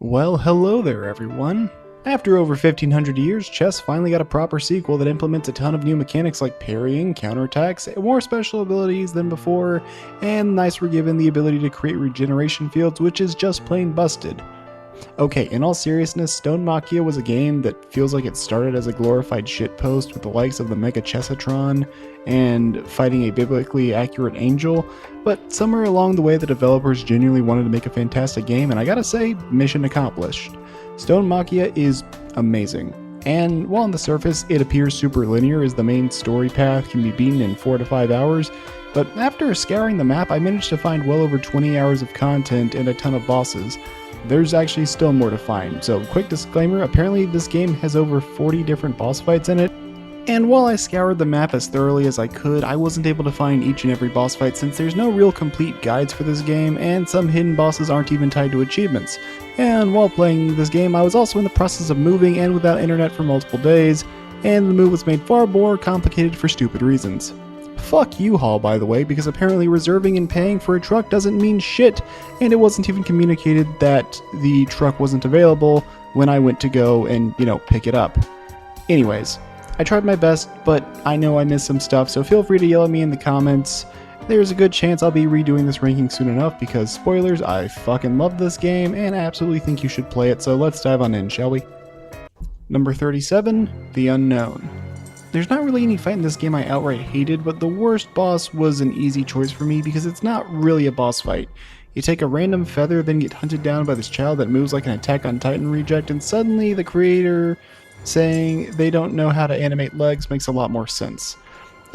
Well, hello there everyone. After over 1500 years, chess finally got a proper sequel that implements a ton of new mechanics like parrying, counterattacks, more special abilities than before, and nice we're given the ability to create regeneration fields, which is just plain busted. Okay, in all seriousness, Stonemachia was a game that feels like it started as a glorified shitpost with the likes of the Mega Chessatron and fighting a biblically accurate angel, but somewhere along the way the developers genuinely wanted to make a fantastic game, and I gotta say, mission accomplished. Stonemachia is amazing, and while on the surface it appears super linear as the main story path can be beaten in 4 to 5 hours, but after scouring the map I managed to find well over 20 hours of content and a ton of bosses. There's actually still more to find, so quick disclaimer, apparently this game has over 40 different boss fights in it, and while I scoured the map as thoroughly as I could, I wasn't able to find each and every boss fight since there's no real complete guides for this game, and some hidden bosses aren't even tied to achievements. And while playing this game, I was also in the process of moving and without internet for multiple days, and the move was made far more complicated for stupid reasons. Fuck U-Haul, by the way, because apparently reserving and paying for a truck doesn't mean shit, and it wasn't even communicated that the truck wasn't available when I went to go and, pick it up. Anyways, I tried my best, but I know I missed some stuff, so feel free to yell at me in the comments. There's a good chance I'll be redoing this ranking soon enough, because spoilers, I fucking love this game, and I absolutely think you should play it, so let's dive on in, shall we? Number 37, The Unknown. There's not really any fight in this game I outright hated, but the worst boss was an easy choice for me because it's not really a boss fight. You take a random feather, then get hunted down by this child that moves like an Attack on Titan reject, and suddenly the creator saying they don't know how to animate legs makes a lot more sense.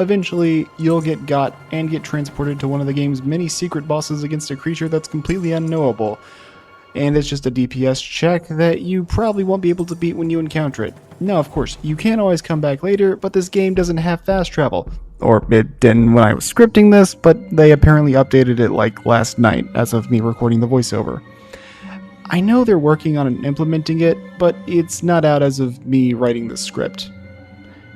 Eventually, you'll get got and get transported to one of the game's many secret bosses against a creature that's completely unknowable, and it's just a DPS check that you probably won't be able to beat when you encounter it. Now, of course, you can always come back later, but this game doesn't have fast travel. Or it didn't when I was scripting this, but they apparently updated it like last night as of me recording the voiceover. I know they're working on implementing it, but it's not out as of me writing the script.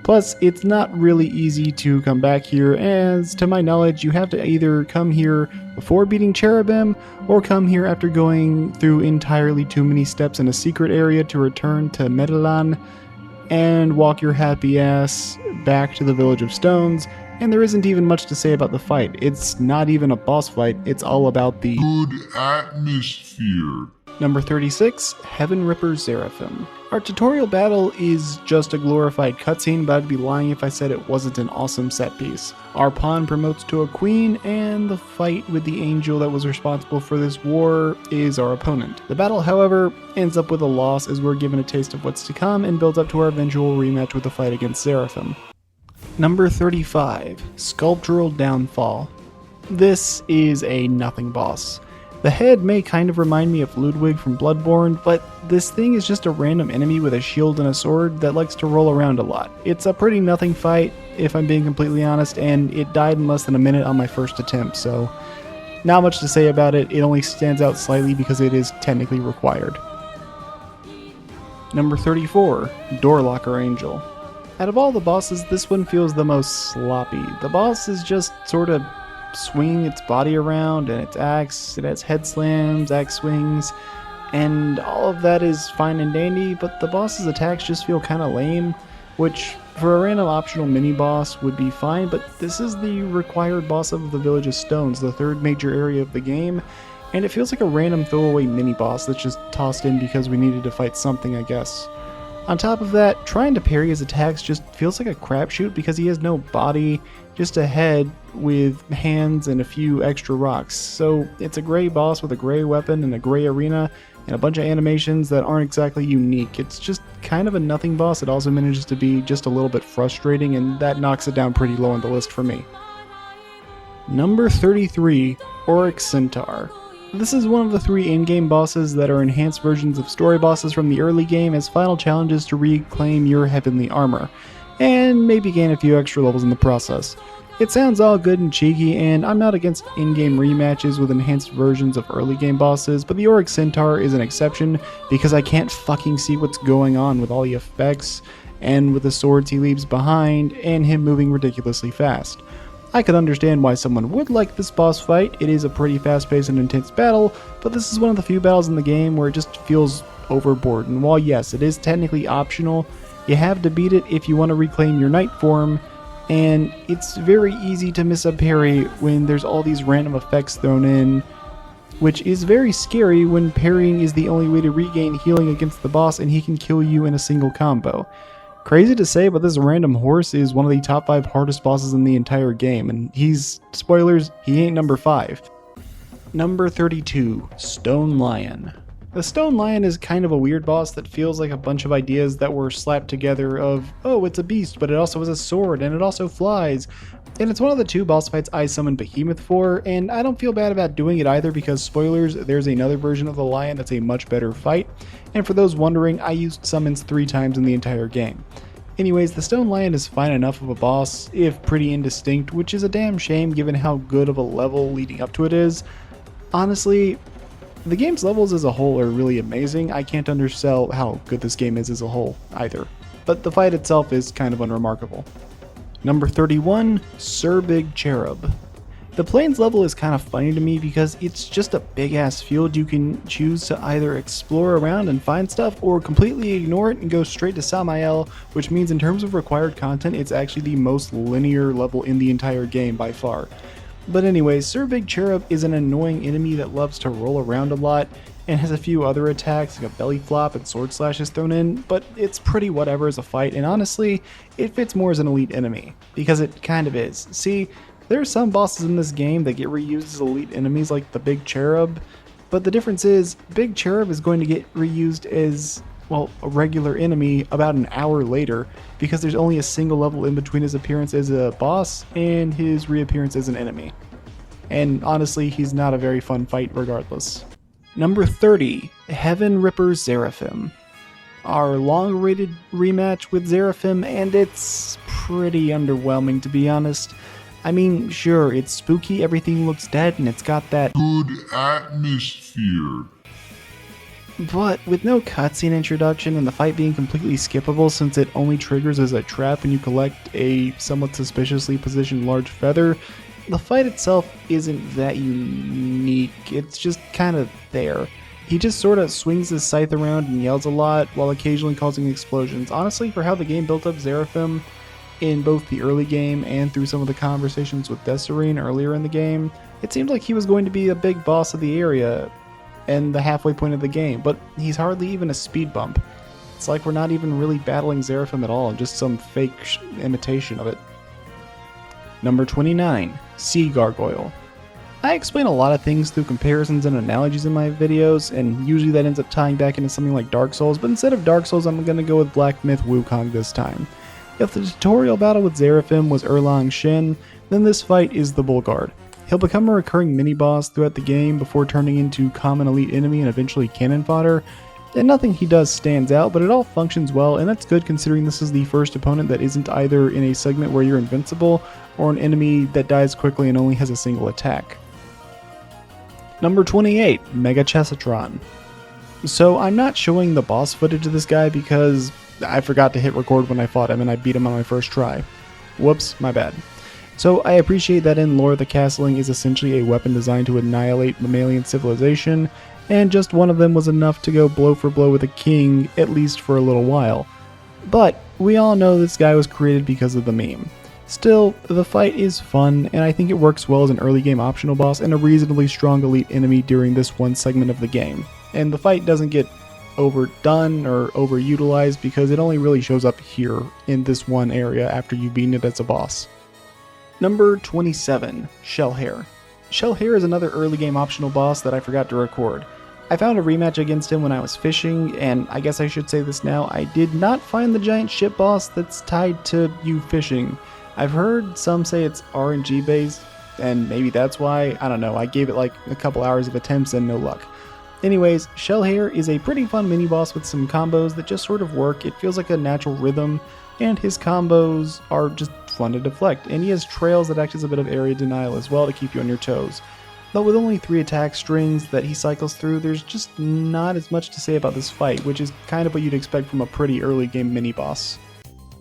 Plus, it's not really easy to come back here, as to my knowledge, you have to either come here before beating Cherubim, or come here after going through entirely too many steps in a secret area to return to Medellin, and walk your happy ass back to the Village of Stones, and there isn't even much to say about the fight. It's not even a boss fight, it's all about the good atmosphere. Number 36, Heaven Ripper Seraphim. Our tutorial battle is just a glorified cutscene, but I'd be lying if I said it wasn't an awesome set piece. Our pawn promotes to a queen, and the fight with the angel that was responsible for this war is our opponent. The battle, however, ends up with a loss as we're given a taste of what's to come and builds up to our eventual rematch with the fight against Seraphim. Number 35, Sculptural Downfall. This is a nothing boss. The head may kind of remind me of Ludwig from Bloodborne, but this thing is just a random enemy with a shield and a sword that likes to roll around a lot. It's a pretty nothing fight, if I'm being completely honest, and it died in less than a minute on my first attempt, so not much to say about it. It only stands out slightly because it is technically required. Number 34, Door Locker Angel. Out of all the bosses, this one feels the most sloppy. The boss is just sort of swinging its body around, and its axe, it has head slams, axe swings, and all of that is fine and dandy, but the boss's attacks just feel kinda lame, which for a random optional mini-boss would be fine, but this is the required boss of the Village of Stones, the third major area of the game, and it feels like a random throwaway mini-boss that's just tossed in because we needed to fight something, I guess. On top of that, trying to parry his attacks just feels like a crapshoot because he has no body, just a head with hands and a few extra rocks. So it's a gray boss with a gray weapon and a gray arena and a bunch of animations that aren't exactly unique. It's just kind of a nothing boss. It also manages to be just a little bit frustrating, and that knocks it down pretty low on the list for me. Number 33, Oryx Centaur. This is one of the 3 in-game bosses that are enhanced versions of story bosses from the early game as final challenges to reclaim your heavenly armor, and maybe gain a few extra levels in the process. It sounds all good and cheeky, and I'm not against in-game rematches with enhanced versions of early game bosses, but the Oryx Centaur is an exception because I can't fucking see what's going on with all the effects, and with the swords he leaves behind, and him moving ridiculously fast. I could understand why someone would like this boss fight. It is a pretty fast-paced and intense battle, but this is one of the few battles in the game where it just feels overboard. And while yes, it is technically optional, you have to beat it if you want to reclaim your knight form, and it's very easy to miss a parry when there's all these random effects thrown in, which is very scary when parrying is the only way to regain healing against the boss and he can kill you in a single combo. Crazy to say, but this random horse is one of the top 5 hardest bosses in the entire game, and he's, spoilers, he ain't number 5. Number 32, Stone Lion. The Stone Lion is kind of a weird boss that feels like a bunch of ideas that were slapped together of, oh, it's a beast, but it also has a sword, and it also flies. And it's one of the 2 boss fights I summoned Behemoth for, and I don't feel bad about doing it either because, spoilers, there's another version of the lion that's a much better fight. And for those wondering, I used summons 3 times in the entire game. Anyways, the Stone Lion is fine enough of a boss, if pretty indistinct, which is a damn shame given how good of a level leading up to it is. Honestly, the game's levels as a whole are really amazing. I can't undersell how good this game is as a whole either, but the fight itself is kind of unremarkable. Number 31, Sir Big Cherub. The Plains level is kind of funny to me because it's just a big ass field. You can choose to either explore around and find stuff or completely ignore it and go straight to Samael, which means in terms of required content, it's actually the most linear level in the entire game by far. But anyways, Sir Big Cherub is an annoying enemy that loves to roll around a lot and has a few other attacks like a belly flop and sword slashes thrown in, but it's pretty whatever as a fight, and honestly, it fits more as an elite enemy, because it kind of is. See, there are some bosses in this game that get reused as elite enemies like the Big Cherub, but the difference is, Big Cherub is going to get reused as, well, a regular enemy about an hour later, because there's only a single level in between his appearance as a boss and his reappearance as an enemy. And honestly, he's not a very fun fight regardless. Number 30, Heaven Ripper Zeraphim. Our long-awaited rematch with Zeraphim, and it's pretty underwhelming to be honest. I mean, sure, it's spooky, everything looks dead, and it's got that Good atmosphere. but with no cutscene introduction and the fight being completely skippable since it only triggers as a trap when you collect a somewhat suspiciously positioned large feather, the fight itself isn't that unique, it's just kind of there. He just sort of swings his scythe around and yells a lot while occasionally causing explosions. Honestly, for how the game built up Zeraphim in both the early game and through some of the conversations with Desireen earlier in the game, it seemed like he was going to be a big boss of the area and the halfway point of the game, but he's hardly even a speed bump. It's like we're not even really battling Zeraphim at all, just some fake imitation of it. Number 29, Sea Gargoyle. I explain a lot of things through comparisons and analogies in my videos, and usually that ends up tying back into something like Dark Souls, but instead of Dark Souls, I'm going to go with Black Myth Wukong this time. If the tutorial battle with Zeraphim was Erlang Shin, then this fight is the Bullguard. He'll become a recurring mini-boss throughout the game before turning into common elite enemy and eventually cannon fodder, and nothing he does stands out, but it all functions well, and that's good considering this is the first opponent that isn't either in a segment where you're invincible, or an enemy that dies quickly and only has a single attack. Number 28, Mega Chessatron. So I'm not showing the boss footage of this guy because I forgot to hit record when I fought him and I beat him on my first try. Whoops, my bad. So I appreciate that in lore the castling is essentially a weapon designed to annihilate mammalian civilization, and just one of them was enough to go blow for blow with a king, at least for a little while. But we all know this guy was created because of the meme. Still, the fight is fun, and I think it works well as an early game optional boss and a reasonably strong elite enemy during this one segment of the game. And the fight doesn't get overdone or overutilized because it only really shows up here in this one area after you've beaten it as a boss. Number 27, Shellhair. Shellhair is another early game optional boss that I forgot to record. I found a rematch against him when I was fishing, and I guess I should say this now, I did not find the giant ship boss that's tied to you fishing. I've heard some say it's RNG based, and maybe that's why, I don't know, I gave it like a couple hours of attempts and no luck. Anyways, Shellhair is a pretty fun mini-boss with some combos that just sort of work, it feels like a natural rhythm, and his combos are just fun to deflect, and he has trails that act as a bit of area denial as well to keep you on your toes. But with only 3 attack strings that he cycles through, there's just not as much to say about this fight, which is kind of what you'd expect from a pretty early game mini-boss.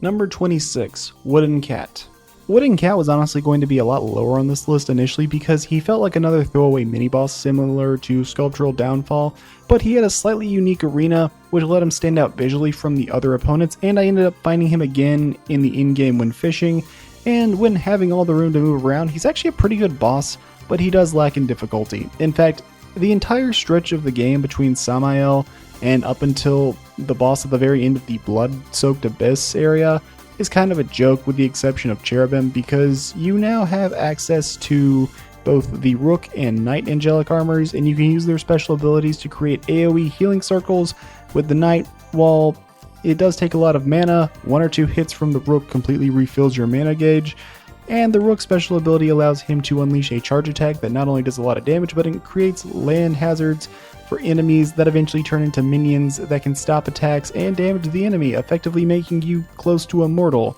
Number 26, Wooden Cat. Wooden Cat was honestly going to be a lot lower on this list initially because he felt like another throwaway mini-boss similar to Sculptural Downfall, but he had a slightly unique arena which let him stand out visually from the other opponents, and I ended up finding him again in the in-game when fishing, and when having all the room to move around, he's actually a pretty good boss, but he does lack in difficulty. In fact, the entire stretch of the game between Samael and up until the boss at the very end of the Blood-Soaked Abyss area is kind of a joke with the exception of Cherubim, because you now have access to both the Rook and Knight angelic armors, and you can use their special abilities to create AoE healing circles. With the Knight, while it does take a lot of mana, 1 or 2 hits from the Rook completely refills your mana gauge, and the Rook's special ability allows him to unleash a charge attack that not only does a lot of damage, but it creates land hazards for enemies that eventually turn into minions that can stop attacks and damage the enemy, effectively making you close to immortal.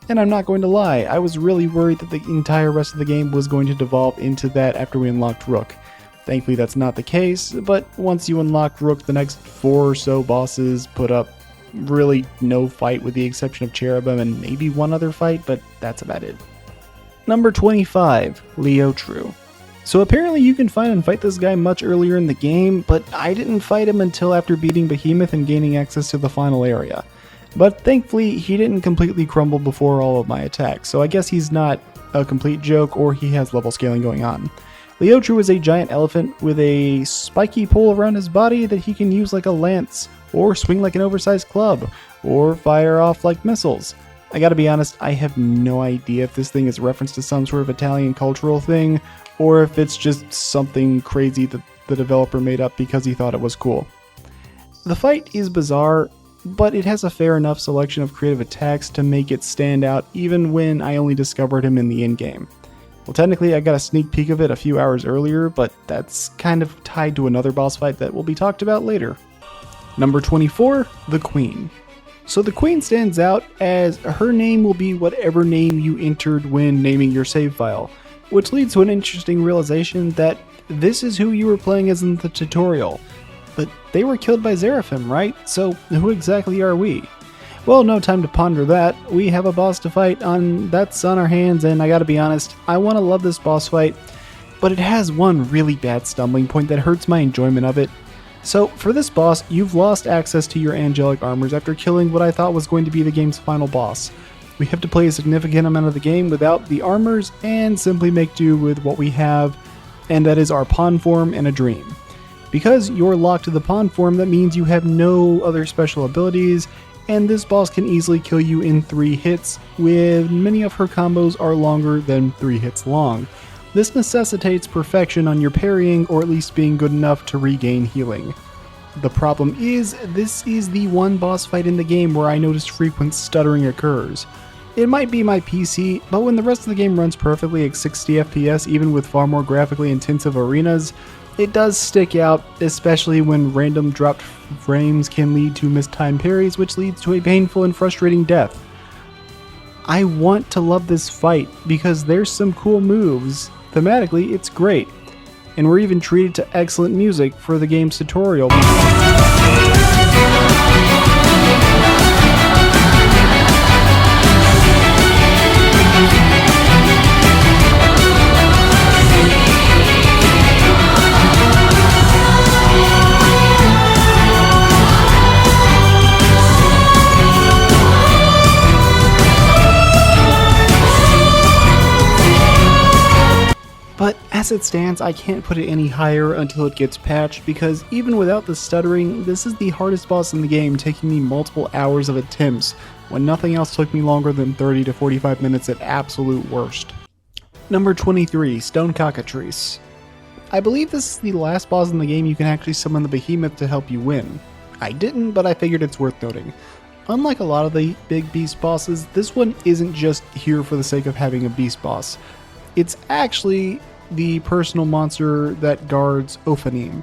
And I'm not going to lie, I was really worried that the entire rest of the game was going to devolve into that after we unlocked Rook. Thankfully that's not the case, but once you unlock Rook, the next 4 or so bosses put up really no fight with the exception of Cherubim and maybe one other fight, but that's about it. Number 25, Leotru. So apparently you can find and fight this guy much earlier in the game, but I didn't fight him until after beating Behemoth and gaining access to the final area. But thankfully he didn't completely crumble before all of my attacks, so I guess he's not a complete joke or he has level scaling going on. Leotru is a giant elephant with a spiky pole around his body that he can use like a lance, or swing like an oversized club, or fire off like missiles. I gotta be honest, I have no idea if this thing is a reference to some sort of Italian cultural thing, or if it's just something crazy that the developer made up because he thought it was cool. The fight is bizarre, but it has a fair enough selection of creative attacks to make it stand out even when I only discovered him in the in-game. Well, technically I got a sneak peek of it a few hours earlier, but that's kind of tied to another boss fight that will be talked about later. Number 24, the Queen. So the Queen stands out as her name will be whatever name you entered when naming your save file, which leads to an interesting realization that this is who you were playing as in the tutorial. But they were killed by Seraphim, right? So who exactly are we? Well, no time to ponder that. We have a boss to fight that's on our hands, and I gotta be honest, I want to love this boss fight, but it has one really bad stumbling point that hurts my enjoyment of it. So for this boss, you've lost access to your angelic armors after killing what I thought was going to be the game's final boss. We have to play a significant amount of the game without the armors and simply make do with what we have, and that is our pawn form and a dream. Because you're locked to the pawn form, that means you have no other special abilities, and this boss can easily kill you in 3 hits, with many of her combos are longer than 3 hits long. This necessitates perfection on your parrying, or at least being good enough to regain healing. The problem is, this is the one boss fight in the game where I noticed frequent stuttering occurs. It might be my PC, but when the rest of the game runs perfectly at 60 FPS even with far more graphically intensive arenas, it does stick out, especially when random dropped frames can lead to mistimed parries, which leads to a painful and frustrating death. I want to love this fight because there's some cool moves. Thematically, it's great. And we're even treated to excellent music for the game's tutorial. But as it stands, I can't put it any higher until it gets patched, because even without the stuttering, this is the hardest boss in the game, taking me multiple hours of attempts, when nothing else took me longer than 30 to 45 minutes at absolute worst. Number 23, Stone Cockatrice. I believe this is the last boss in the game you can actually summon the Behemoth to help you win. I didn't, but I figured it's worth noting. Unlike a lot of the big beast bosses, this one isn't just here for the sake of having a beast boss. It's actually the personal monster that guards Ophanim.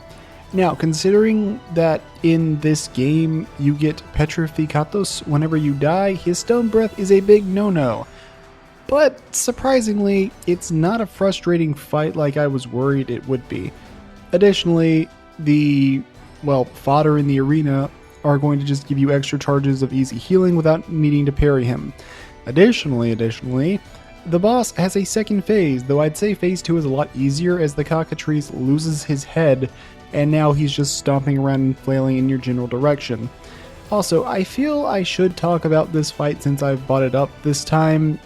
Now, considering that in this game you get Petrificatos whenever you die, his stone breath is a big no-no. But surprisingly, it's not a frustrating fight like I was worried it would be. Additionally, the, fodder in the arena are going to just give you extra charges of easy healing without needing to parry him. Additionally, The boss has a second phase, though I'd say phase 2 is a lot easier as the cockatrice loses his head and now he's just stomping around and flailing in your general direction. Also, I feel I should talk about this fight since I've brought it up this time.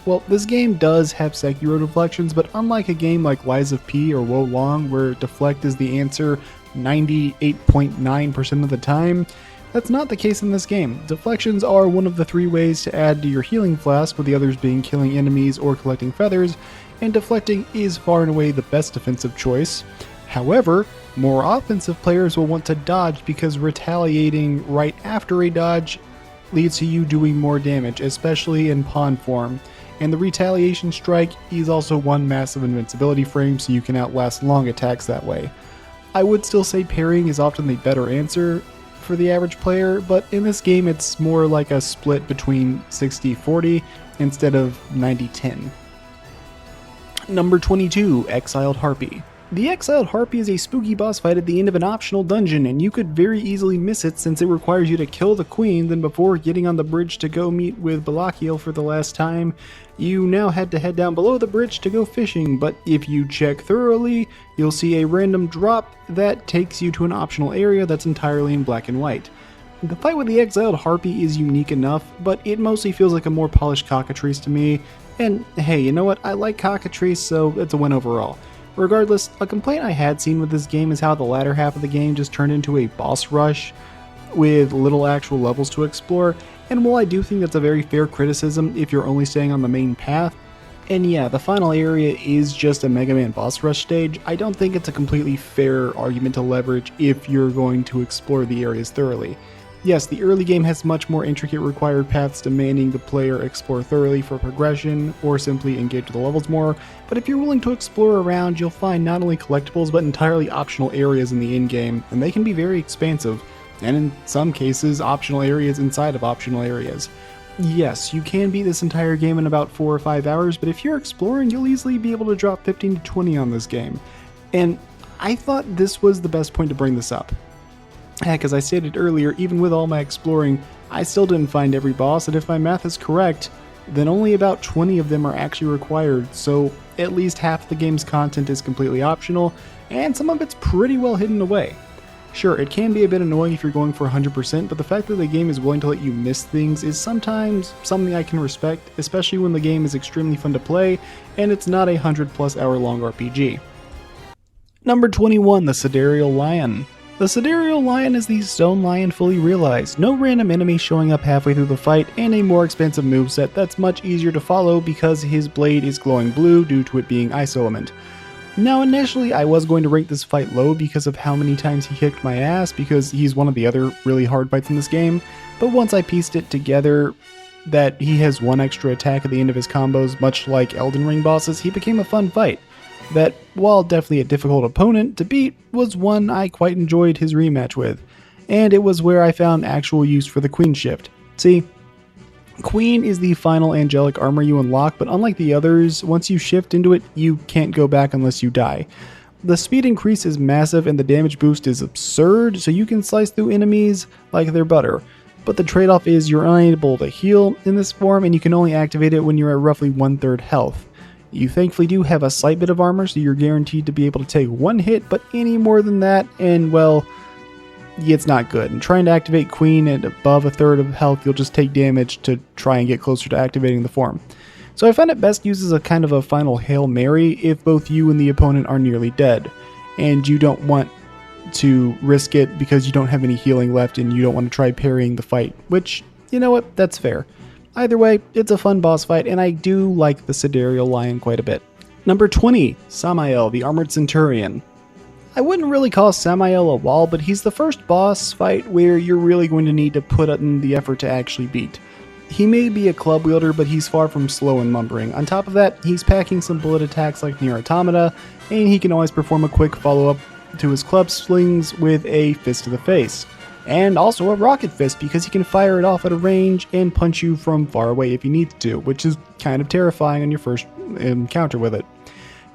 Well, this game does have Sekiro deflections, but unlike a game like Lies of P or Wo Long where deflect is the answer 98.9% of the time, that's not the case in this game. Deflections are one of the 3 ways to add to your healing flask, with the others being killing enemies or collecting feathers, and deflecting is far and away the best defensive choice. However, more offensive players will want to dodge because retaliating right after a dodge leads to you doing more damage, especially in pawn form. And the retaliation strike is also one massive invincibility frame, so you can outlast long attacks that way. I would still say parrying is often the better answer for the average player, but in this game it's more like a split between 60-40 instead of 90-10. Number 22, Exiled Harpy. The Exiled Harpy is a spooky boss fight at the end of an optional dungeon, and you could very easily miss it since it requires you to kill the queen, then before getting on the bridge to go meet with Balakiel for the last time, you now had to head down below the bridge to go fishing, but if you check thoroughly, you'll see a random drop that takes you to an optional area that's entirely in black and white. The fight with the Exiled Harpy is unique enough, but it mostly feels like a more polished cockatrice to me, and hey, you know what, I like cockatrice, so it's a win overall. Regardless, a complaint I had seen with this game is how the latter half of the game just turned into a boss rush with little actual levels to explore, and while I do think that's a very fair criticism if you're only staying on the main path, and yeah, the final area is just a Mega Man boss rush stage, I don't think it's a completely fair argument to leverage if you're going to explore the areas thoroughly. Yes, the early game has much more intricate required paths demanding the player explore thoroughly for progression or simply engage with the levels more, but if you're willing to explore around, you'll find not only collectibles but entirely optional areas in the in-game, and they can be very expansive, and in some cases, optional areas inside of optional areas. Yes, you can beat this entire game in about 4 or 5 hours, but if you're exploring, you'll easily be able to drop 15 to 20 on this game. And I thought this was the best point to bring this up. Heck, as I stated earlier, even with all my exploring, I still didn't find every boss, and if my math is correct, then only about 20 of them are actually required, so at least half the game's content is completely optional, and some of it's pretty well hidden away. Sure, it can be a bit annoying if you're going for 100%, but the fact that the game is willing to let you miss things is sometimes something I can respect, especially when the game is extremely fun to play, and it's not a 100+ hour long RPG. Number 21, the Sidereal Lion. The Sidereal Lion is the Stone Lion fully realized, no random enemy showing up halfway through the fight, and a more expensive moveset that's much easier to follow because his blade is glowing blue due to it being Ice Element. Now initially I was going to rank this fight low because of how many times he kicked my ass because he's one of the other really hard fights in this game, but once I pieced it together that he has one extra attack at the end of his combos much like Elden Ring bosses, he became a fun fight. That, while definitely a difficult opponent to beat, was one I quite enjoyed his rematch with, and it was where I found actual use for the Queen shift. See, Queen is the final angelic armor you unlock, but unlike the others, once you shift into it, you can't go back unless you die. The speed increase is massive and the damage boost is absurd, so you can slice through enemies like they're butter. But the trade-off is you're unable to heal in this form, and you can only activate it when you're at roughly 1/3 health. You thankfully do have a slight bit of armor, so you're guaranteed to be able to take one hit, but any more than that, and well, it's not good. And trying to activate Queen at above 1/3 of health, you'll just take damage to try and get closer to activating the form. So I find it best used as a kind of a final Hail Mary if both you and the opponent are nearly dead, and you don't want to risk it because you don't have any healing left and you don't want to try parrying the fight, which, you know what, that's fair. Either way, it's a fun boss fight, and I do like the Sidereal Lion quite a bit. Number 20, Samael, the Armored Centurion. I wouldn't really call Samael a wall, but he's the first boss fight where you're really going to need to put in the effort to actually beat. He may be a club wielder, but he's far from slow and lumbering. On top of that, he's packing some bullet attacks like Nier Automata, and he can always perform a quick follow-up to his club slings with a fist to the face. And also a rocket fist because he can fire it off at a range and punch you from far away if he needs to, which is kind of terrifying on your first encounter with it.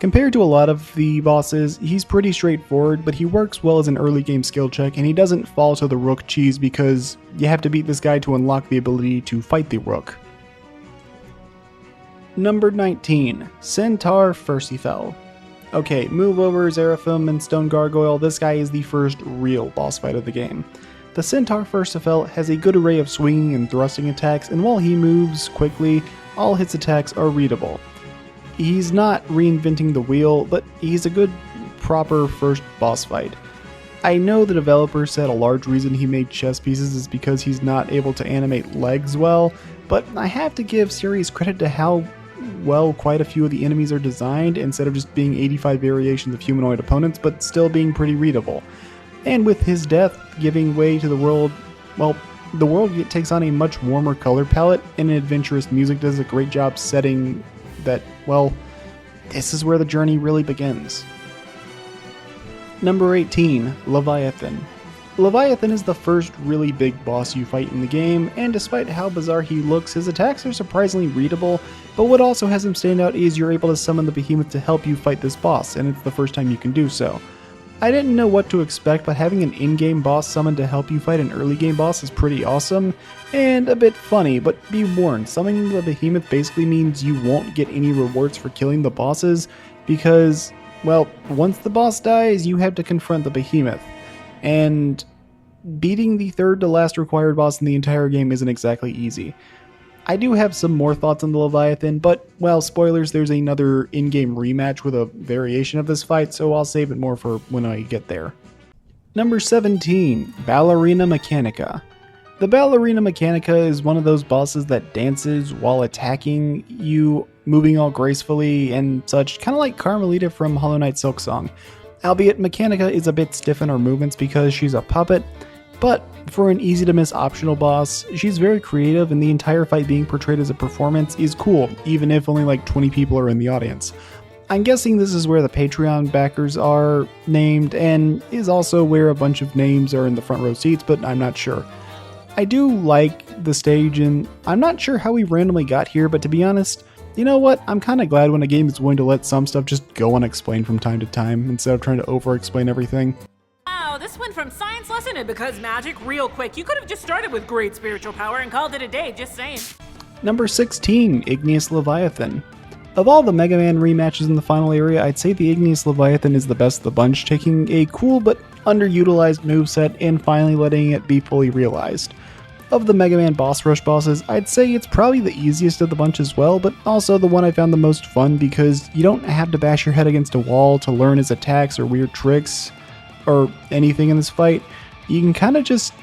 Compared to a lot of the bosses, he's pretty straightforward, but he works well as an early game skill check, and he doesn't fall to the rook cheese because you have to beat this guy to unlock the ability to fight the rook. Number 19, Centaur Fursifel. Okay, move over, Zeraphim and Stone Gargoyle. This guy is the first real boss fight of the game. The Centaur Fursifel has a good array of swinging and thrusting attacks, and while he moves quickly, all his attacks are readable. He's not reinventing the wheel, but he's a good, proper first boss fight. I know the developer said a large reason he made chess pieces is because he's not able to animate legs well, but I have to give series credit to how well quite a few of the enemies are designed, instead of just being 85 variations of humanoid opponents, but still being pretty readable. And with his death giving way to the world, well, the world takes on a much warmer color palette, and adventurous music does a great job setting that, well, this is where the journey really begins. Number 18, Leviathan. Leviathan is the first really big boss you fight in the game, and despite how bizarre he looks, his attacks are surprisingly readable, but what also has him stand out is you're able to summon the behemoth to help you fight this boss, and it's the first time you can do so. I didn't know what to expect, but having an in-game boss summoned to help you fight an early game boss is pretty awesome, and a bit funny, but be warned, summoning the behemoth basically means you won't get any rewards for killing the bosses, because, well, once the boss dies, you have to confront the behemoth. And beating the third to last required boss in the entire game isn't exactly easy. I do have some more thoughts on the Leviathan, but, well, spoilers, there's another in-game rematch with a variation of this fight, so I'll save it more for when I get there. Number 17, Ballerina Mechanica. The Ballerina Mechanica is one of those bosses that dances while attacking you, moving all gracefully and such, kind of like Carmelita from Hollow Knight Silksong. Albeit Mechanica is a bit stiff in her movements because she's a puppet, but for an easy-to-miss optional boss, she's very creative, and the entire fight being portrayed as a performance is cool, even if only like 20 people are in the audience. I'm guessing this is where the Patreon backers are named, and is also where a bunch of names are in the front row seats, but I'm not sure. I do like the stage, and I'm not sure how we randomly got here, but to be honest, you know what? I'm kind of glad when a game is willing to let some stuff just go unexplained from time to time, instead of trying to over-explain everything. Wow, this went from science lesson to because magic real quick. You could have just started with great spiritual power and called it a day, just saying. Number 16, Igneous Leviathan. Of all the Mega Man rematches in the final area, I'd say the Igneous Leviathan is the best of the bunch, taking a cool but underutilized moveset and finally letting it be fully realized. Of the Mega Man boss rush bosses, I'd say it's probably the easiest of the bunch as well, but also the one I found the most fun because you don't have to bash your head against a wall to learn his attacks or weird tricks or anything in this fight. You can kind of just,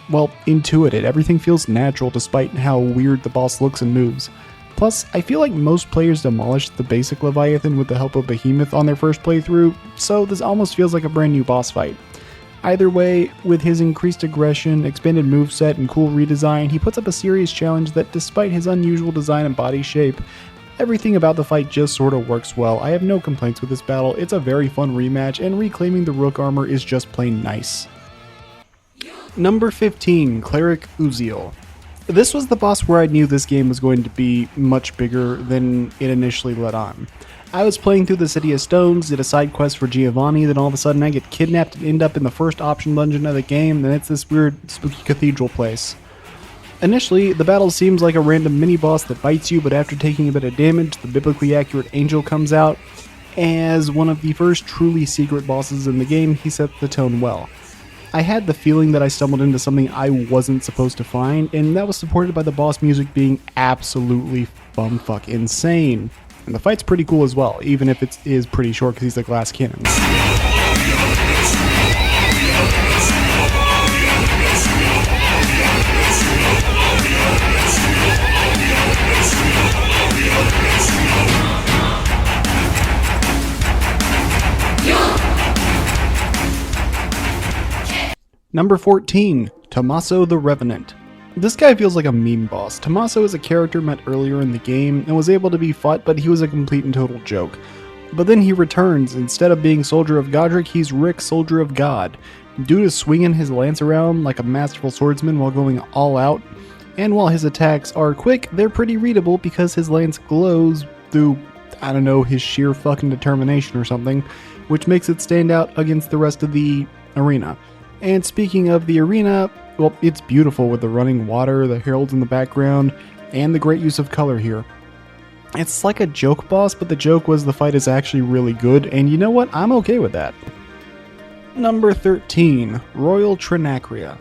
well, intuit it. Everything feels natural despite how weird the boss looks and moves. Plus, I feel like most players demolished the basic Leviathan with the help of Behemoth on their first playthrough, so this almost feels like a brand new boss fight. Either way, with his increased aggression, expanded moveset, and cool redesign, he puts up a serious challenge that, despite his unusual design and body shape, everything about the fight just sort of works well. I have no complaints with this battle. It's a very fun rematch, and reclaiming the Rook armor is just plain nice. Number 15, Cleric Uziel. This was the boss where I knew this game was going to be much bigger than it initially let on. I was playing through the City of Stones, did a side quest for Giovanni, then all of a sudden I get kidnapped and end up in the first option dungeon of the game, and it's this weird, spooky cathedral place. Initially, the battle seems like a random mini-boss that bites you, but after taking a bit of damage, the biblically accurate angel comes out. As one of the first truly secret bosses in the game, he sets the tone well. I had the feeling that I stumbled into something I wasn't supposed to find, and that was supported by the boss music being absolutely bumfuck insane. And the fight's pretty cool as well, even if it is pretty short because he's a glass cannon. Number 14, Tommaso the Revenant. This guy feels like a meme boss. Tommaso is a character met earlier in the game and was able to be fought, but he was a complete and total joke. But then he returns. Instead of being Soldier of Godric, he's Rick, Soldier of God. Dude is swinging his lance around like a masterful swordsman while going all out. And while his attacks are quick, they're pretty readable because his lance glows through, I don't know, his sheer fucking determination or something, which makes it stand out against the rest of the arena. And speaking of the arena, well, it's beautiful with the running water, the heralds in the background, and the great use of color here. It's like a joke boss, but the joke was the fight is actually really good, and you know what? I'm okay with that. Number 13, Royal Trinacria.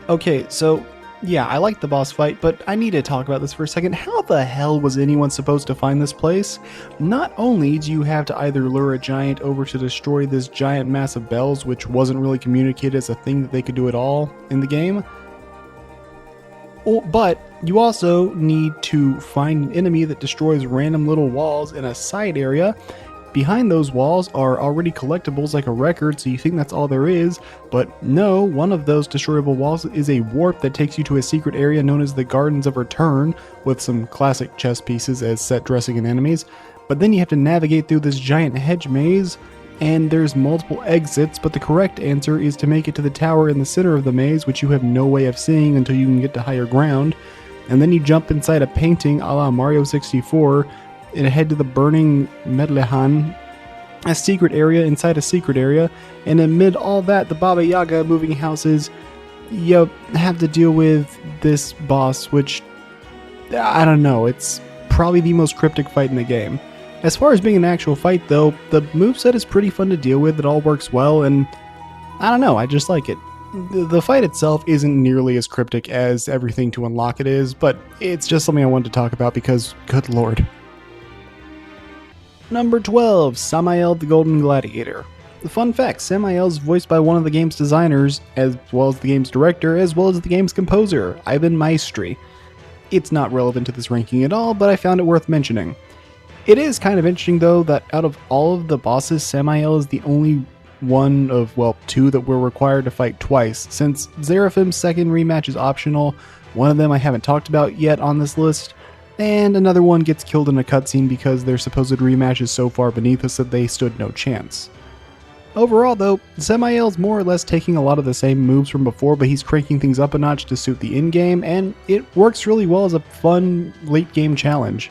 Okay, so yeah, I like the boss fight, but I need to talk about this for a second. How the hell was anyone supposed to find this place? Not only do you have to either lure a giant over to destroy this giant mass of bells, which wasn't really communicated as a thing that they could do at all in the game, but you also need to find an enemy that destroys random little walls in a side area. Behind those walls are already collectibles like a record, so you think that's all there is, but no, one of those destroyable walls is a warp that takes you to a secret area known as the Gardens of Return, with some classic chess pieces as set dressing and enemies. But then you have to navigate through this giant hedge maze, and there's multiple exits, but the correct answer is to make it to the tower in the center of the maze, which you have no way of seeing until you can get to higher ground. And then you jump inside a painting a la Mario 64, and head to the burning Medlehan, a secret area inside a secret area, and amid all that, the Baba Yaga moving houses, you have to deal with this boss, which, I don't know, it's probably the most cryptic fight in the game. As far as being an actual fight though, the moveset is pretty fun to deal with, it all works well, and I don't know, I just like it. The fight itself isn't nearly as cryptic as everything to unlock it is, but it's just something I wanted to talk about because, good lord. Number 12, Samael the Golden Gladiator. The fun fact, Samael is voiced by one of the game's designers, as well as the game's director, as well as the game's composer, Ivan Maestri. It's not relevant to this ranking at all, but I found it worth mentioning. It is kind of interesting though that out of all of the bosses, Samael is the only one of, well, two that we're required to fight twice. Since Seraphim's second rematch is optional, one of them I haven't talked about yet on this list, and another one gets killed in a cutscene because their supposed rematch is so far beneath us that they stood no chance. Overall though, Samael's more or less taking a lot of the same moves from before, but he's cranking things up a notch to suit the in-game, and it works really well as a fun late-game challenge.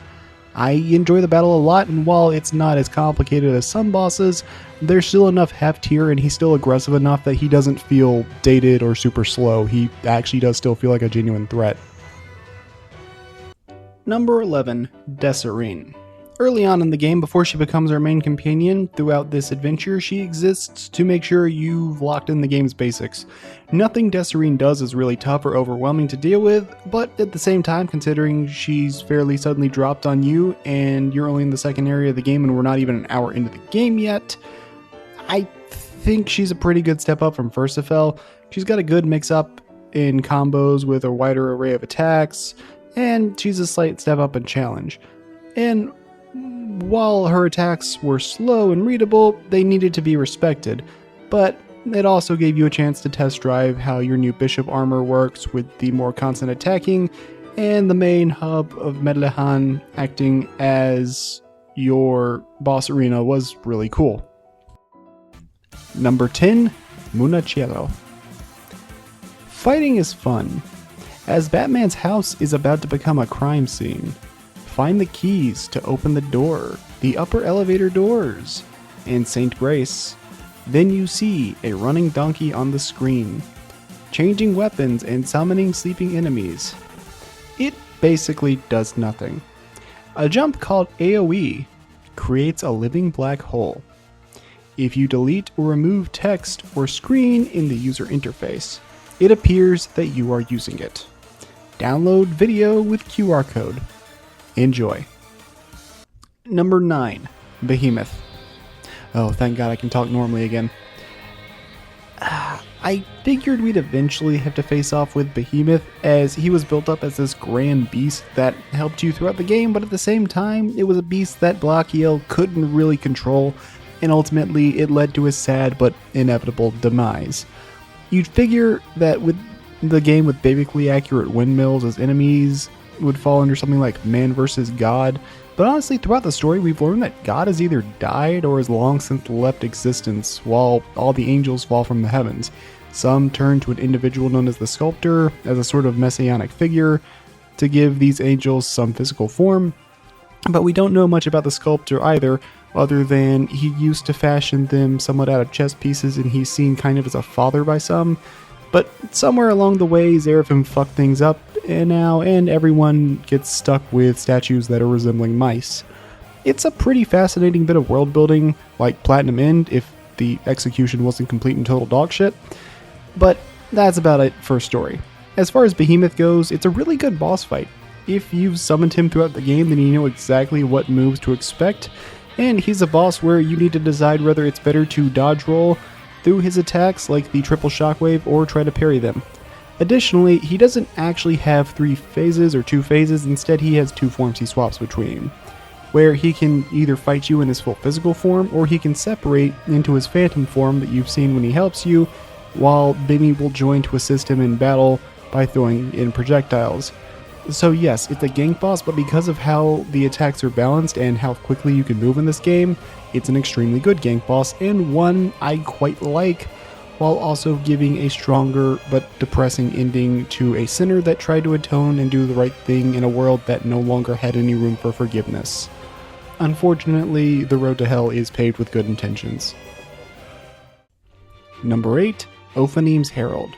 I enjoy the battle a lot, and while it's not as complicated as some bosses, there's still enough heft here, and he's still aggressive enough that he doesn't feel dated or super slow. He actually does still feel like a genuine threat. Number 11, Desireen. Early on in the game, before she becomes our main companion, throughout this adventure, she exists to make sure you've locked in the game's basics. Nothing Desireen does is really tough or overwhelming to deal with, but at the same time, considering she's fairly suddenly dropped on you, and you're only in the second area of the game and we're not even an hour into the game yet, I think she's a pretty good step up from Versafel. She's got a good mix-up in combos with a wider array of attacks, and she's a slight step up in challenge. And while her attacks were slow and readable, they needed to be respected, but it also gave you a chance to test drive how your new bishop armor works with the more constant attacking, and the main hub of Medlehan acting as your boss arena was really cool. Number 10, Munacielo. Fighting is fun. As Batman's house is about to become a crime scene, find the keys to open the door, the upper elevator doors, in St. Grace. Then you see a running donkey on the screen, changing weapons and summoning sleeping enemies. It basically does nothing. A jump called AoE creates a living black hole. If you delete or remove text or screen in the user interface, it appears that you are using it. Download video with QR code. Enjoy. Number 9, Behemoth. Oh, thank God I can talk normally again. I figured we'd eventually have to face off with Behemoth, as he was built up as this grand beast that helped you throughout the game, but at the same time, it was a beast that Blockiel couldn't really control, and ultimately it led to his sad but inevitable demise. You'd figure that with the game with biblically accurate windmills as enemies would fall under something like man versus God, but honestly throughout the story we've learned that God has either died or has long since left existence, while all the angels fall from the heavens. Some turn to an individual known as the Sculptor as a sort of messianic figure to give these angels some physical form, but we don't know much about the Sculptor either, other than he used to fashion them somewhat out of chess pieces and he's seen kind of as a father by some. But somewhere along the way, Seraphim fucked things up and everyone gets stuck with statues that are resembling mice. It's a pretty fascinating bit of world building, like Platinum End, if the execution wasn't complete and total dogshit. But that's about it for story. As far as Behemoth goes, it's a really good boss fight. If you've summoned him throughout the game, then you know exactly what moves to expect, and he's a boss where you need to decide whether it's better to dodge roll through his attacks like the triple shockwave or try to parry them. Additionally, he doesn't actually have 3 phases or 2 phases, instead he has 2 forms he swaps between, where he can either fight you in his full physical form or he can separate into his phantom form that you've seen when he helps you, while Benny will join to assist him in battle by throwing in projectiles. So yes, it's a gank boss, but because of how the attacks are balanced and how quickly you can move in this game, it's an extremely good gank boss and one I quite like, while also giving a stronger but depressing ending to a sinner that tried to atone and do the right thing in a world that no longer had any room for forgiveness. Unfortunately, the road to hell is paved with good intentions. Number 8, Ophanim's Herald.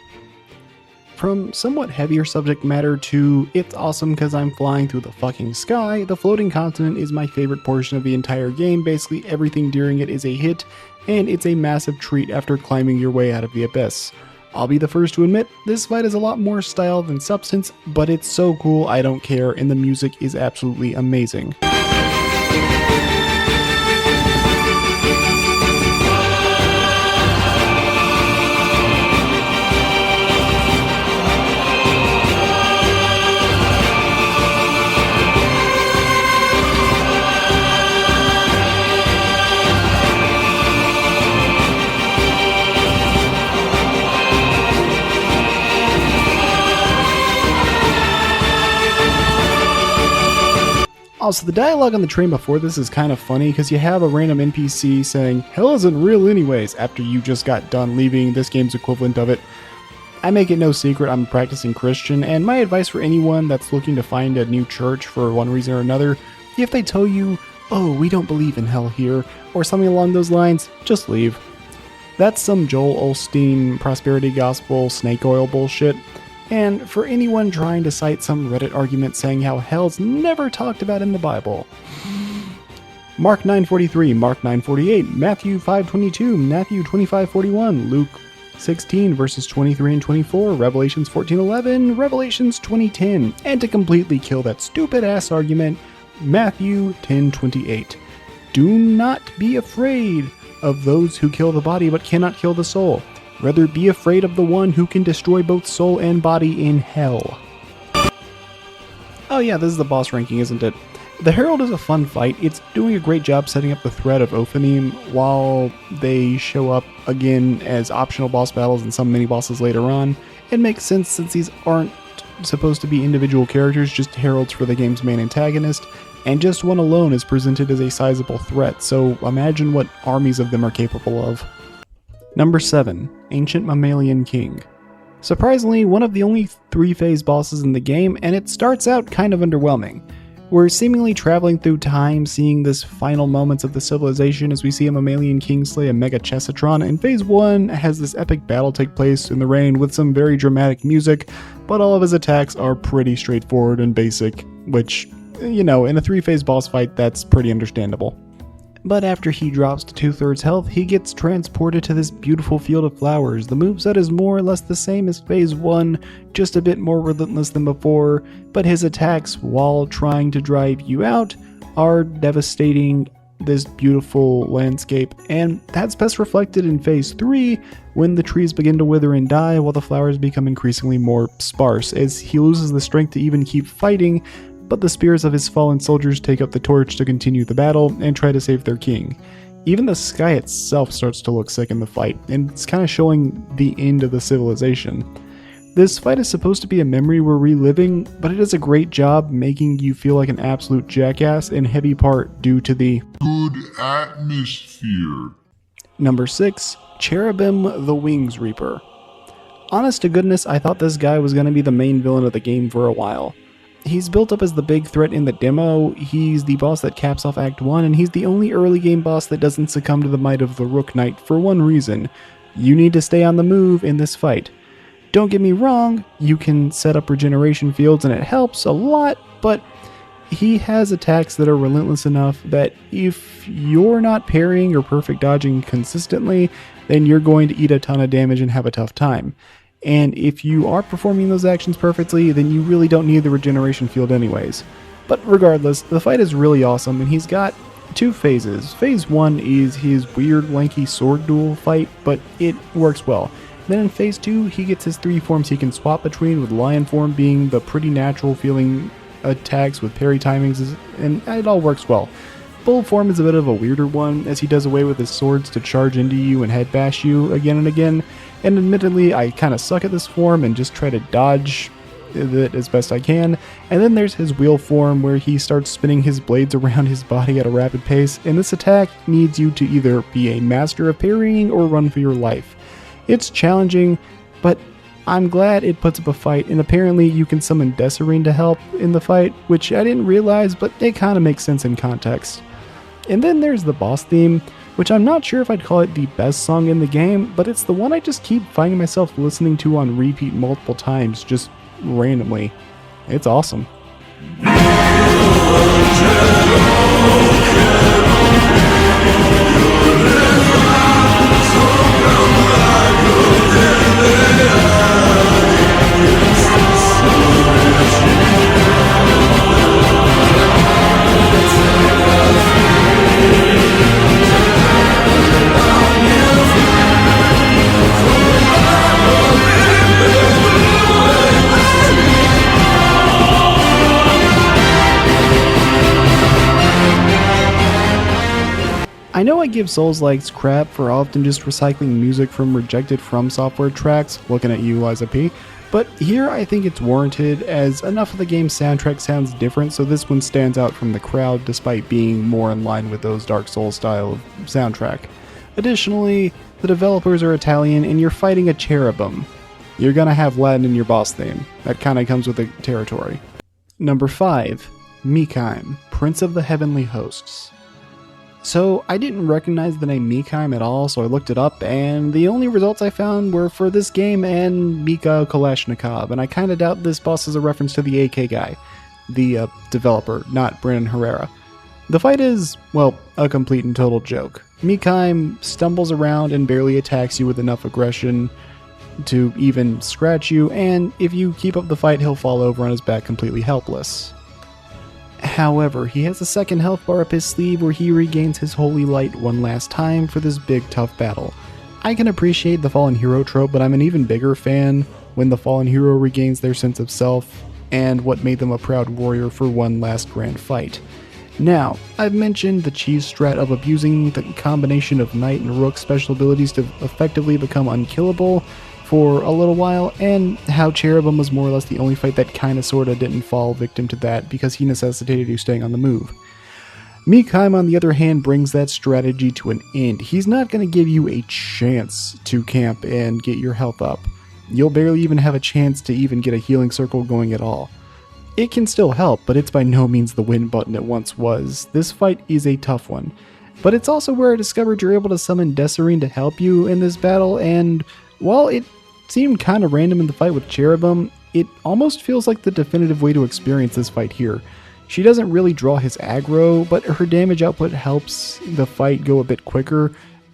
From somewhat heavier subject matter to it's awesome because I'm flying through the fucking sky, the floating continent is my favorite portion of the entire game. Basically everything during it is a hit, and it's a massive treat after climbing your way out of the abyss. I'll be the first to admit, this fight is a lot more style than substance, but it's so cool I don't care, and the music is absolutely amazing. Also, the dialogue on the train before this is kind of funny because you have a random NPC saying, "Hell isn't real anyways," after you just got done leaving this game's equivalent of it. I make it no secret I'm a practicing Christian, and my advice for anyone that's looking to find a new church for one reason or another, if they tell you, "Oh, we don't believe in hell here," or something along those lines, just leave. That's some Joel Osteen prosperity gospel snake oil bullshit. And for anyone trying to cite some Reddit argument saying how hell's never talked about in the Bible, Mark 9:43, Mark 9:48, Matthew 5:22, Matthew 25:41, Luke 16 verses 23 and 24, Revelations 14:11, Revelations 20:10, and to completely kill that stupid ass argument, Matthew 10:28. Do not be afraid of those who kill the body but cannot kill the soul. Rather be afraid of the one who can destroy both soul and body in hell. Oh yeah, this is the boss ranking, isn't it? The Herald is a fun fight. It's doing a great job setting up the threat of Ophanim while they show up again as optional boss battles and some mini bosses later on. It makes sense since these aren't supposed to be individual characters, just heralds for the game's main antagonist, and just one alone is presented as a sizable threat, so imagine what armies of them are capable of. Number 7, Ancient Mammalian King. Surprisingly, one of the only 3-phase bosses in the game, and it starts out kind of underwhelming. We're seemingly traveling through time, seeing this final moments of the civilization as we see a Mammalian King slay a Mega Chessatron, and Phase 1 has this epic battle take place in the rain with some very dramatic music, but all of his attacks are pretty straightforward and basic, which, you know, in a 3-phase boss fight, that's pretty understandable. But after he drops to 2/3 health, he gets transported to this beautiful field of flowers. The moveset is more or less the same as Phase 1, just a bit more relentless than before, but his attacks, while trying to drive you out, are devastating this beautiful landscape, and that's best reflected in Phase 3, when the trees begin to wither and die while the flowers become increasingly more sparse, as he loses the strength to even keep fighting, but the spears of his fallen soldiers take up the torch to continue the battle and try to save their king. Even the sky itself starts to look sick in the fight, and it's kind of showing the end of the civilization. This fight is supposed to be a memory we're reliving, but it does a great job making you feel like an absolute jackass, in heavy part due to the good atmosphere. Number 6, Cherubim the Wings Reaper. Honest to goodness, I thought this guy was going to be the main villain of the game for a while. He's built up as the big threat in the demo, he's the boss that caps off Act 1, and he's the only early game boss that doesn't succumb to the might of the Rook Knight for one reason: you need to stay on the move in this fight. Don't get me wrong, you can set up regeneration fields and it helps a lot, but he has attacks that are relentless enough that if you're not parrying or perfect dodging consistently, then you're going to eat a ton of damage and have a tough time. And if you are performing those actions perfectly, then you really don't need the regeneration field anyways. But regardless, the fight is really awesome, and he's got 2 phases. Phase 1 is his weird lanky sword duel fight, but it works well. Then in Phase 2, he gets his 3 forms he can swap between, with lion form being the pretty natural feeling attacks with parry timings, and it all works well. Bull form is a bit of a weirder one, as he does away with his swords to charge into you and head bash you again and again, and admittedly I kinda suck at this form and just try to dodge it as best I can. And then there's his wheel form, where he starts spinning his blades around his body at a rapid pace, and this attack needs you to either be a master of parrying or run for your life. It's challenging, but I'm glad it puts up a fight, and apparently you can summon Desirine to help in the fight, which I didn't realize, but it kinda makes sense in context. And then there's the boss theme, which I'm not sure if I'd call it the best song in the game, but it's the one I just keep finding myself listening to on repeat multiple times, just randomly. It's awesome. I know I give Souls-likes crap for often just recycling music from rejected From Software tracks, looking at you, Liza P, but here I think it's warranted, as enough of the game's soundtrack sounds different, so this one stands out from the crowd despite being more in line with those Dark Souls style of soundtrack. Additionally, the developers are Italian and you're fighting a cherubim. You're gonna have Latin in your boss theme. That kinda comes with the territory. Number 5. Mikaim, Prince of the Heavenly Hosts. So I didn't recognize the name Mikaim at all, so I looked it up, and the only results I found were for this game and Mika Kalashnikov, and I kinda doubt this boss is a reference to the AK guy, the developer, not Brandon Herrera. The fight is, well, a complete and total joke. Mikaim stumbles around and barely attacks you with enough aggression to even scratch you, and if you keep up the fight, he'll fall over on his back completely helpless. However, he has a second health bar up his sleeve where he regains his holy light one last time for this big tough battle. I can appreciate the fallen hero trope, but I'm an even bigger fan when the fallen hero regains their sense of self and what made them a proud warrior for one last grand fight. Now, I've mentioned the cheese strat of abusing the combination of Knight and Rook special abilities to effectively become unkillable for a little while, and how Cherubim was more or less the only fight that kinda sorta didn't fall victim to that because he necessitated you staying on the move. Mikaim, on the other hand, brings that strategy to an end. He's not going to give you a chance to camp and get your health up. You'll barely even have a chance to even get a healing circle going at all. It can still help, but it's by no means the win button it once was. This fight is a tough one. But it's also where I discovered you're able to summon Desirine to help you in this battle, and while it seemed kind of random in the fight with Cherubim, it almost feels like the definitive way to experience this fight here. She doesn't really draw his aggro, but her damage output helps the fight go a bit quicker,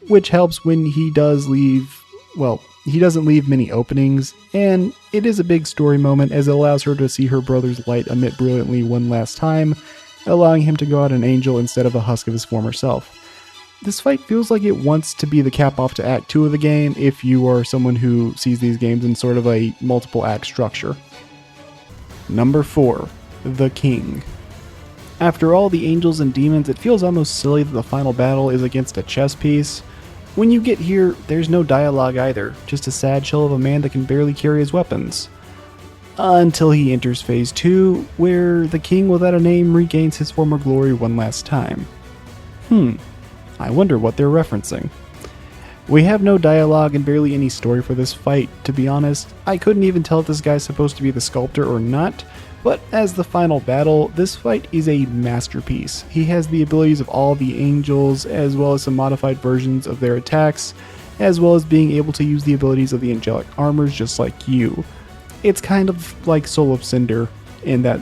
which helps when he does leave, well, he doesn't leave many openings, and it is a big story moment as it allows her to see her brother's light emit brilliantly one last time, allowing him to go out an angel instead of a husk of his former self. This fight feels like it wants to be the cap off to Act 2 of the game if you are someone who sees these games in sort of a multiple act structure. Number 4. The King. After all the angels and demons, it feels almost silly that the final battle is against a chess piece. When you get here, there's no dialogue either, just a sad shell of a man that can barely carry his weapons. Until he enters Phase 2, where the King without a name regains his former glory one last time. I wonder what they're referencing. We have no dialogue and barely any story for this fight, to be honest. I couldn't even tell if this guy's supposed to be the sculptor or not, but as the final battle, this fight is a masterpiece. He has the abilities of all the angels, as well as some modified versions of their attacks, as well as being able to use the abilities of the angelic armors just like you. It's kind of like Soul of Cinder in that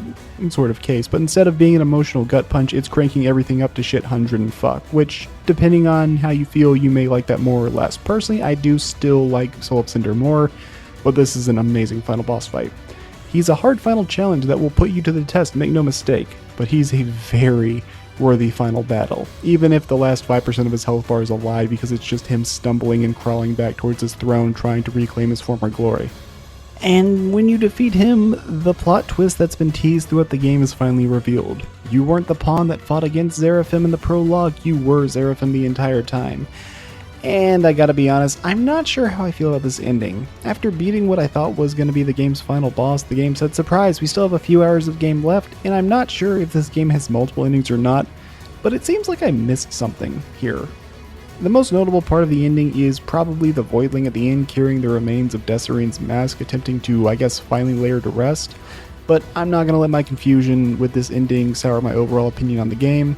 sort of case, but instead of being an emotional gut punch, it's cranking everything up to shit 100 and fuck, which, depending on how you feel, you may like that more or less. Personally, I do still like Soul of Cinder more, but this is an amazing final boss fight. He's a hard final challenge that will put you to the test, make no mistake, but he's a very worthy final battle, even if the last 5% of his health bar is a lie because it's just him stumbling and crawling back towards his throne trying to reclaim his former glory. And when you defeat him, the plot twist that's been teased throughout the game is finally revealed. You weren't the pawn that fought against Seraphim in the prologue, you were Seraphim the entire time. And I gotta be honest, I'm not sure how I feel about this ending. After beating what I thought was going to be the game's final boss, the game said, surprise, we still have a few hours of game left, and I'm not sure if this game has multiple endings or not, but it seems like I missed something here. The most notable part of the ending is probably the Voidling at the end carrying the remains of Desserine's mask, attempting to, I guess, finally lay her to rest, but I'm not going to let my confusion with this ending sour my overall opinion on the game.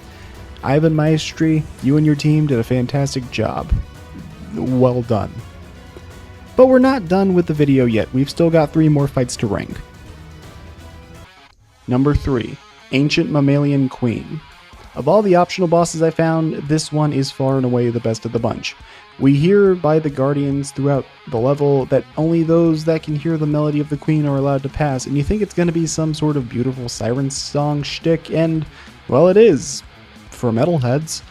Ivan Maestri, you and your team did a fantastic job. Well done. But we're not done with the video yet, we've still got 3 more fights to rank. Number 3, Ancient Mammalian Queen. Of all the optional bosses I found, this one is far and away the best of the bunch. We hear by the Guardians throughout the level that only those that can hear the melody of the Queen are allowed to pass, and you think it's going to be some sort of beautiful siren song shtick, and, well, it is, for metalheads.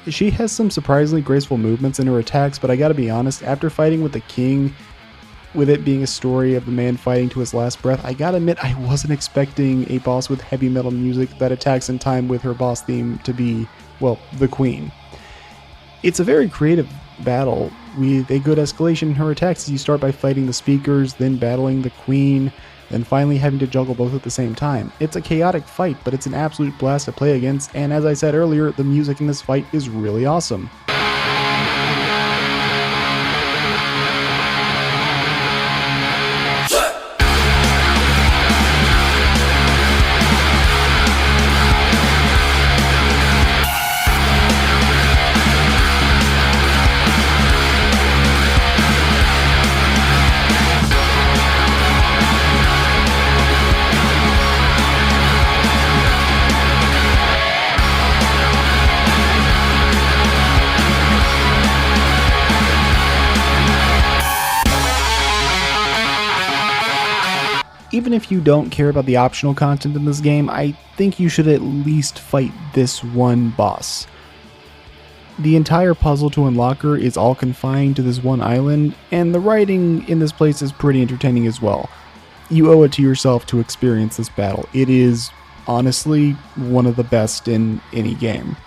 She has some surprisingly graceful movements in her attacks, but I gotta be honest, after fighting with the king, with it being a story of the man fighting to his last breath, I gotta admit I wasn't expecting a boss with heavy metal music that attacks in time with her boss theme to be, well, the Queen. It's a very creative battle with a good escalation in her attacks as you start by fighting the speakers, then battling the Queen, then finally having to juggle both at the same time. It's a chaotic fight, but it's an absolute blast to play against, and as I said earlier, the music in this fight is really awesome. Even if you don't care about the optional content in this game, I think you should at least fight this one boss. The entire puzzle to unlock her is all confined to this one island, and the writing in this place is pretty entertaining as well. You owe it to yourself to experience this battle. It is, honestly, one of the best in any game.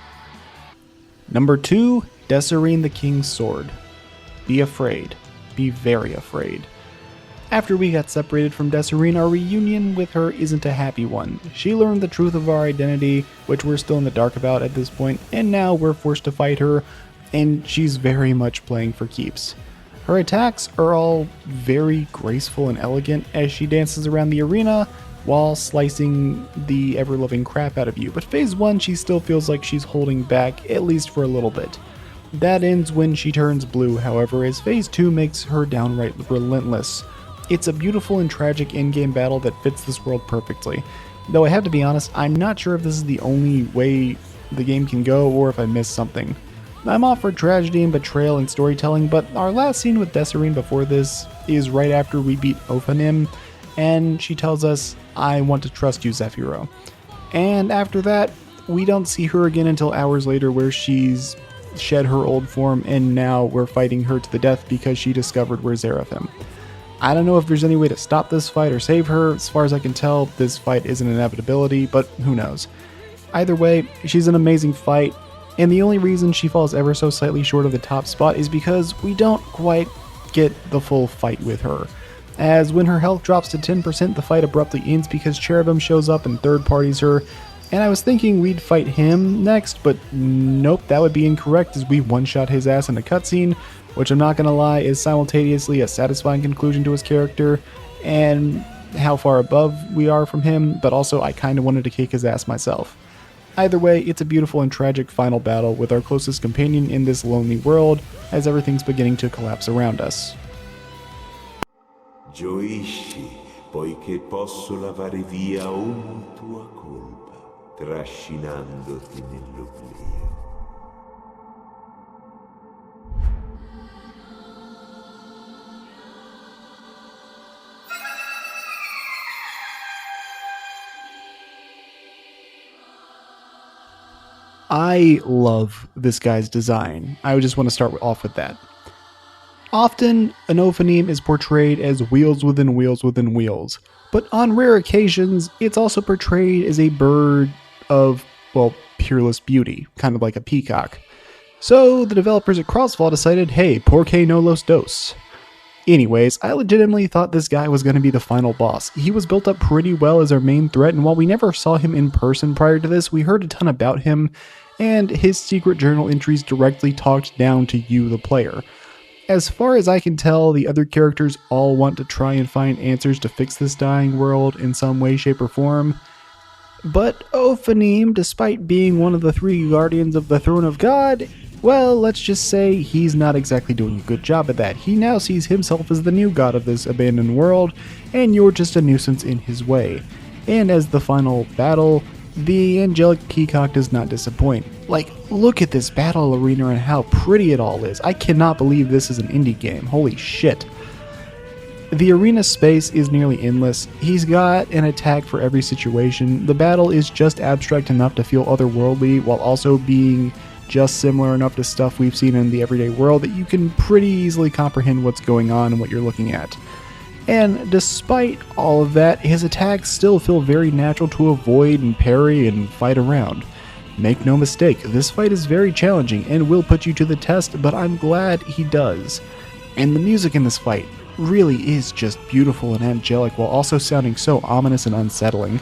Number 2, Desserine the King's Sword. Be afraid. Be very afraid. After we got separated from Desserine, our reunion with her isn't a happy one. She learned the truth of our identity, which we're still in the dark about at this point, and now we're forced to fight her, and she's very much playing for keeps. Her attacks are all very graceful and elegant as she dances around the arena while slicing the ever-loving crap out of you, but phase 1 she still feels like she's holding back, at least for a little bit. That ends when she turns blue, however, as phase 2 makes her downright relentless. It's a beautiful and tragic in-game battle that fits this world perfectly. Though I have to be honest, I'm not sure if this is the only way the game can go or if I missed something. I'm all for tragedy and betrayal and storytelling, but our last scene with Desserine before this is right after we beat Ophanim, and she tells us, I want to trust you, Zephyro. And after that, we don't see her again until hours later where she's shed her old form and now we're fighting her to the death because she discovered we're Seraphim. I don't know if there's any way to stop this fight or save her. As far as I can tell, this fight is an inevitability, but who knows. Either way, she's an amazing fight, and the only reason she falls ever so slightly short of the top spot is because we don't quite get the full fight with her. As when her health drops to 10%, the fight abruptly ends because Cherubim shows up and third parties her, and I was thinking we'd fight him next, but nope, that would be incorrect as we one-shot his ass in a cutscene, which I'm not gonna lie is simultaneously a satisfying conclusion to his character and how far above we are from him, but also I kinda wanted to kick his ass myself. Either way, it's a beautiful and tragic final battle with our closest companion in this lonely world as everything's beginning to collapse around us. Gioisci, poiché posso lavare via ogni tua colpa, trascinandoti nell'oblio. I love this guy's design. I just want to start off with that. Often, an Ophanim is portrayed as wheels within wheels within wheels, but on rare occasions, it's also portrayed as a bird of, well, peerless beauty, kind of like a peacock. So, the developers at Crossfall decided, hey, porque no los dos? Anyways, I legitimately thought this guy was going to be the final boss. He was built up pretty well as our main threat, and while we never saw him in person prior to this, we heard a ton about him, and his secret journal entries directly talked down to you, the player. As far as I can tell, the other characters all want to try and find answers to fix this dying world in some way, shape, or form. But Ophanim, despite being one of the 3 guardians of the throne of God, well, let's just say he's not exactly doing a good job at that. He now sees himself as the new god of this abandoned world, and you're just a nuisance in his way. And as the final battle, the angelic peacock does not disappoint. Like, look at this battle arena and how pretty it all is. I cannot believe this is an indie game. Holy shit. The arena space is nearly endless. He's got an attack for every situation. The battle is just abstract enough to feel otherworldly while also being just similar enough to stuff we've seen in the everyday world that you can pretty easily comprehend what's going on and what you're looking at. And despite all of that, his attacks still feel very natural to avoid and parry and fight around. Make no mistake, this fight is very challenging and will put you to the test, but I'm glad he does. And the music in this fight really is just beautiful and angelic while also sounding so ominous and unsettling.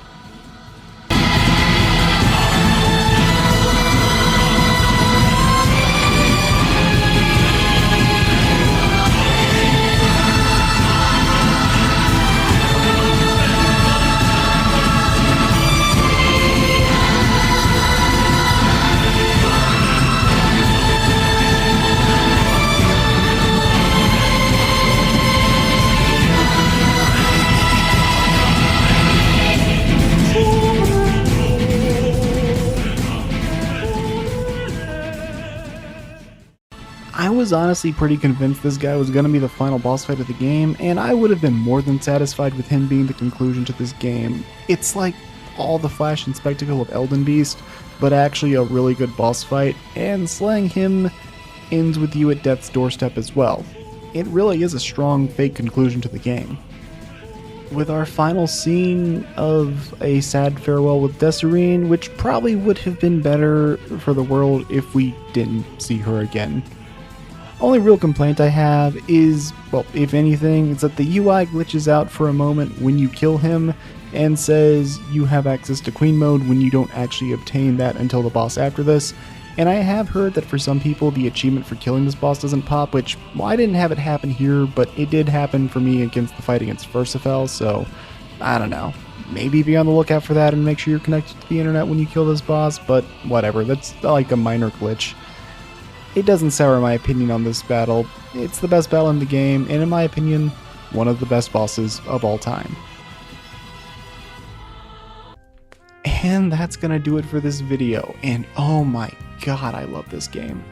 I was honestly pretty convinced this guy was going to be the final boss fight of the game, and I would have been more than satisfied with him being the conclusion to this game. It's like all the flash and spectacle of Elden Beast, but actually a really good boss fight, and slaying him ends with you at death's doorstep as well. It really is a strong, fake conclusion to the game. With our final scene of a sad farewell with Desireen, which probably would have been better for the world if we didn't see her again. Only real complaint I have is, well, if anything, it's that the UI glitches out for a moment when you kill him and says you have access to Queen Mode when you don't actually obtain that until the boss after this. And I have heard that for some people the achievement for killing this boss doesn't pop, which, well, I didn't have it happen here, but it did happen for me against the fight against Versifel, so I don't know. Maybe be on the lookout for that and make sure you're connected to the internet when you kill this boss, but whatever, that's like a minor glitch. It doesn't sour my opinion on this battle. It's the best battle in the game, and in my opinion, one of the best bosses of all time. And that's gonna do it for this video, and oh my god, I love this game.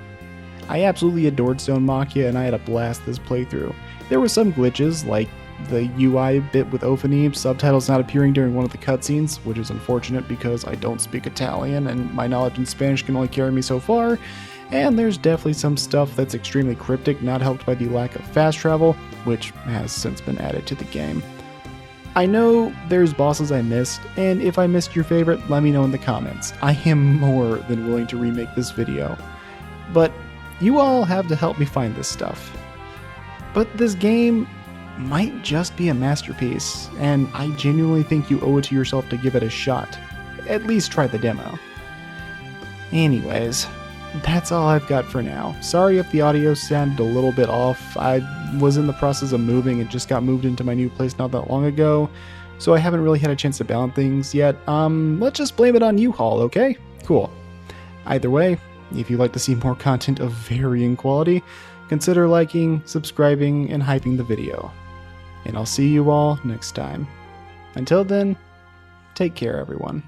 I absolutely adored Stonemachia, and I had a blast this playthrough. There were some glitches, like the UI bit with Ophanim, subtitles not appearing during one of the cutscenes, which is unfortunate because I don't speak Italian, and my knowledge in Spanish can only carry me so far. And there's definitely some stuff that's extremely cryptic, not helped by the lack of fast travel, which has since been added to the game. I know there's bosses I missed, and if I missed your favorite, let me know in the comments. I am more than willing to remake this video. But you all have to help me find this stuff. But this game might just be a masterpiece, and I genuinely think you owe it to yourself to give it a shot. At least try the demo. Anyways, that's all I've got for now. Sorry if the audio sounded a little bit off. I was in the process of moving and just got moved into my new place not that long ago, so I haven't really had a chance to balance things yet. Let's just blame it on U-Haul, okay? Cool. Either way, if you'd like to see more content of varying quality, consider liking, subscribing, and hyping the video. And I'll see you all next time. Until then, take care, everyone.